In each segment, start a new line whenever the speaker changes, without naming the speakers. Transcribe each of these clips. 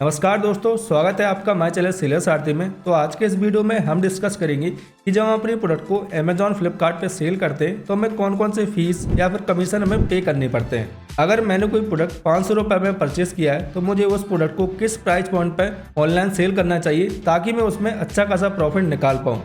नमस्कार दोस्तों, स्वागत है आपका माय चैनल सेलर्स आरती में। तो आज के इस वीडियो में हम डिस्कस करेंगे कि जब हम अपने प्रोडक्ट को अमेजॉन फ्लिपकार्ट पे सेल करते हैं तो हमें कौन कौन से फीस या फिर कमीशन हमें पे करने पड़ते हैं। अगर मैंने कोई प्रोडक्ट 500 रुपये में परचेस किया है तो मुझे उस प्रोडक्ट को किस प्राइस पॉइंट पर ऑनलाइन सेल करना चाहिए ताकि मैं उसमें अच्छा खासा प्रॉफिट निकाल पाऊँ।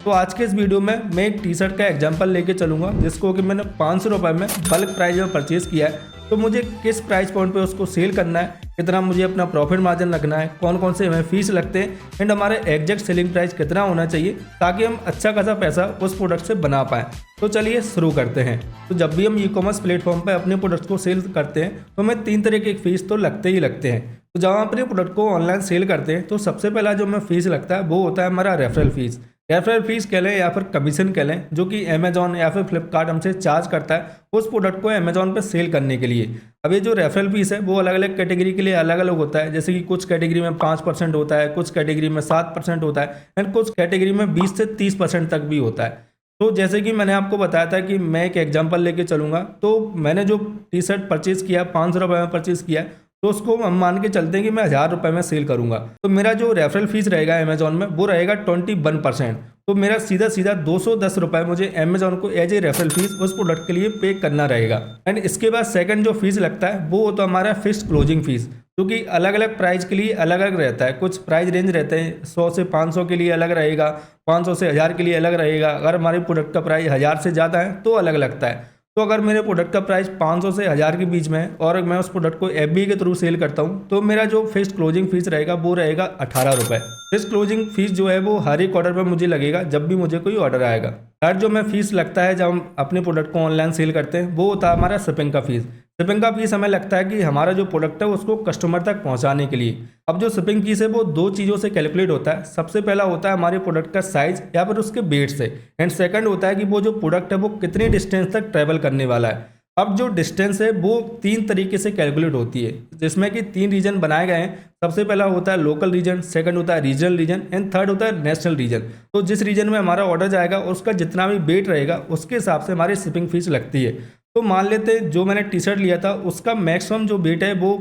तो आज के इस वीडियो में मैं एक टी शर्ट का एग्जांपल लेके चलूँगा जिसको कि मैंने 500 रुपये में बल्क प्राइस में परचेस किया है। तो मुझे किस प्राइस पॉइंट पे उसको सेल करना है, कितना मुझे अपना प्रॉफिट मार्जिन रखना है, कौन कौन से हमें फीस लगते हैं एंड हमारे एग्जैक्ट सेलिंग प्राइस कितना होना चाहिए ताकि हम अच्छा खासा पैसा उस प्रोडक्ट से बना पाएँ। तो चलिए शुरू करते हैं। तो जब भी हम ई कॉमर्स प्लेटफॉर्म पर अपने प्रोडक्ट को सेल करते हैं तो हमें 3 तरह के फीस तो लगते ही लगते हैं। तो जब हम अपने प्रोडक्ट को ऑनलाइन सेल करते हैं तो सबसे पहला जो हमें फीस लगता है वो होता है हमारा रेफरल फीस। रेफरल फीस कह लें या फिर कमीशन कह लें, जो कि अमेजॉन या फिर फ्लिपकार्ट हमसे चार्ज करता है उस प्रोडक्ट को अमेजॉन पे सेल करने के लिए। अब ये जो रेफरल फीस है वो अलग अलग कैटेगरी के लिए अलग अलग होता है। जैसे कि कुछ कैटेगरी में 5% होता है, कुछ कैटेगरी में 7% होता है एंड कुछ कैटेगरी में 20 से 30% तक भी होता है। तो जैसे कि मैंने आपको बताया था कि मैं एक एग्जाम्पल लेके चलूँगा। तो मैंने जो टी शर्ट परचेज़ किया 500 रुपये में परचेज़ किया तो उसको हम मान के चलते हैं कि मैं 1000 रुपये में सेल करूंगा। तो मेरा जो रेफरल फीस रहेगा अमेजॉन में वो रहेगा 21%। तो मेरा सीधा सीधा 210 रुपये मुझे अमेजॉन को एज ए रेफरल फीस उस प्रोडक्ट के लिए पे करना रहेगा। एंड इसके बाद सेकंड जो फीस लगता है वो तो हमारा फिक्स्ड क्लोजिंग फीस, जो कि अलग अलग प्राइस के लिए अलग अलग रहता है। कुछ प्राइस रेंज रहते हैं, 100 से 500 के लिए अलग रहेगा, 500 से 1000 के लिए अलग रहेगा। अगर हमारे प्रोडक्ट का प्राइस 1000 से ज़्यादा है तो अलग लगता है। तो अगर मेरे प्रोडक्ट का प्राइस 500 से 1000 के बीच में है और मैं उस प्रोडक्ट को एफबी के थ्रू सेल करता हूं तो मेरा जो फिक्स्ड क्लोजिंग फीस रहेगा वो रहेगा 18 रुपये। फिक्स्ड क्लोजिंग फीस जो है वो हर एक ऑर्डर पर मुझे लगेगा जब भी मुझे कोई ऑर्डर आएगा। हर जो मैं फीस लगता है जब हम अपने प्रोडक्ट को ऑनलाइन सेल करते हैं वो होता है हमारा शिपिंग का फीस। शिपिंग का फीस हमें लगता है कि हमारा जो प्रोडक्ट है उसको कस्टमर तक पहुंचाने के लिए। अब जो शिपिंग फीस है वो 2 चीज़ों से कैलकुलेट होता है। सबसे पहला होता है हमारे प्रोडक्ट का साइज या फिर उसके वेट से, एंड सेकंड होता है कि वो जो प्रोडक्ट है वो कितनी डिस्टेंस तक ट्रैवल करने वाला है। अब जो डिस्टेंस है वो 3 तरीके से कैलकुलेट होती है, जिसमें कि 3 रीजन बनाए गए हैं। सबसे पहला होता है लोकल रीजन, सेकंड होता है रीजनल रीजन एंड थर्ड होता है नेशनल रीजन। तो जिस रीजन में हमारा ऑर्डर जाएगा उसका जितना भी वेट रहेगा उसके हिसाब से हमारी शिपिंग फीस लगती है। तो मान लेते हैं जो मैंने टी शर्ट लिया था उसका मैक्सिमम जो वेट है वो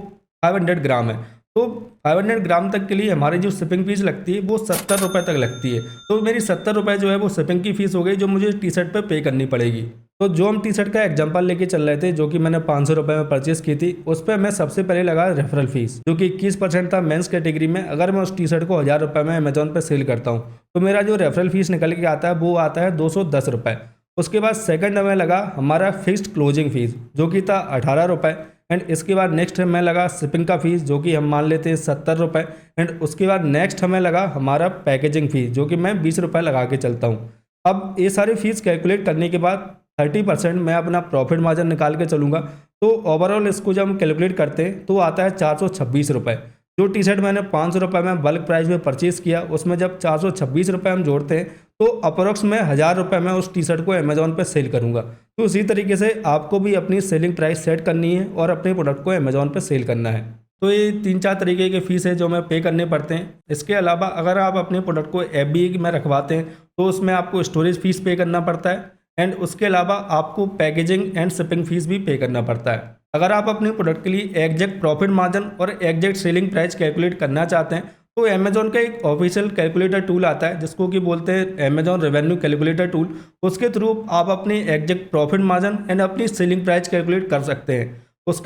500 ग्राम है। तो 500 ग्राम तक के लिए हमारी जो शिपिंग फीस लगती है वो 70 रुपये तक लगती है। तो मेरी 70 रुपये जो है वो शिपिंग की फीस हो गई जो मुझे टी शर्ट पर पे करनी पड़ेगी। तो जो हम टी शर्ट का एग्जांपल लेके चल रहे थे, जो कि मैंने 500 रुपये में परचेस की थी, उस पर मैं सबसे पहले लगा रेफरल फीस, जो कि 21% था मेंस कैटेगरी में। अगर मैं उस टी शर्ट को 1000 रुपये में अमेजॉन पर सेल करता हूँ तो मेरा जो रेफरल फीस निकल के आता है वो आता है 210 रुपये। उसके बाद सेकंड हमें लगा हमारा फिक्स्ड क्लोजिंग फीस, जो कि था 18 रुपये। एंड इसके बाद नेक्स्ट हमें लगा शिपिंग का फीस, जो कि हम मान लेते हैं 70 रुपये। एंड उसके बाद नेक्स्ट हमें लगा हमारा पैकेजिंग फीस, जो कि मैं 20 रुपये लगा के चलता हूँ। अब ये सारी फीस कैलकुलेट करने के बाद 30% मैं अपना प्रॉफिट मार्जिन निकाल के चलूँगा। तो ओवरऑल इसको जब हम कैलकुलेट करते हैं तो आता है 426 रुपये। जो टी शर्ट मैंने 500 रुपये में बल्क प्राइस में परचेज़ किया उसमें जब 426 रुपये हम जोड़ते हैं तो अप्रोक्स में 1000 रुपये में उस टी शर्ट को अमेजॉन पर सेल करूँगा। तो उसी तरीके से आपको भी अपनी सेलिंग प्राइस सेट करनी है और अपने प्रोडक्ट को अमेजॉन पर सेल करना है। तो ये 3-4 तरीके के फीस है जो हमें पे करने पड़ते हैं। इसके अलावा अगर आप अपने प्रोडक्ट को एफबी में रखवाते हैं तो उसमें आपको स्टोरेज फीस पे करना पड़ता है एंड उसके अलावा आपको पैकेजिंग एंड शिपिंग फीस भी पे करना पड़ता है। अगर आप अपने प्रोडक्ट के लिए एग्जैक्ट प्रॉफिट मार्जिन और एग्जैक्ट सेलिंग प्राइस कैलकुलेट करना चाहते हैं तो अमेजॉन का एक ऑफिशियल कैलकुलेटर टूल आता है जिसको कि बोलते हैं अमेजॉन रेवेन्यू कैलकुलेटर टूल। उसके थ्रू आप अपनी एग्जैक्ट प्रॉफिट मार्जिन एंड अपनी सेलिंग प्राइस कैलकुलेट कर सकते हैं।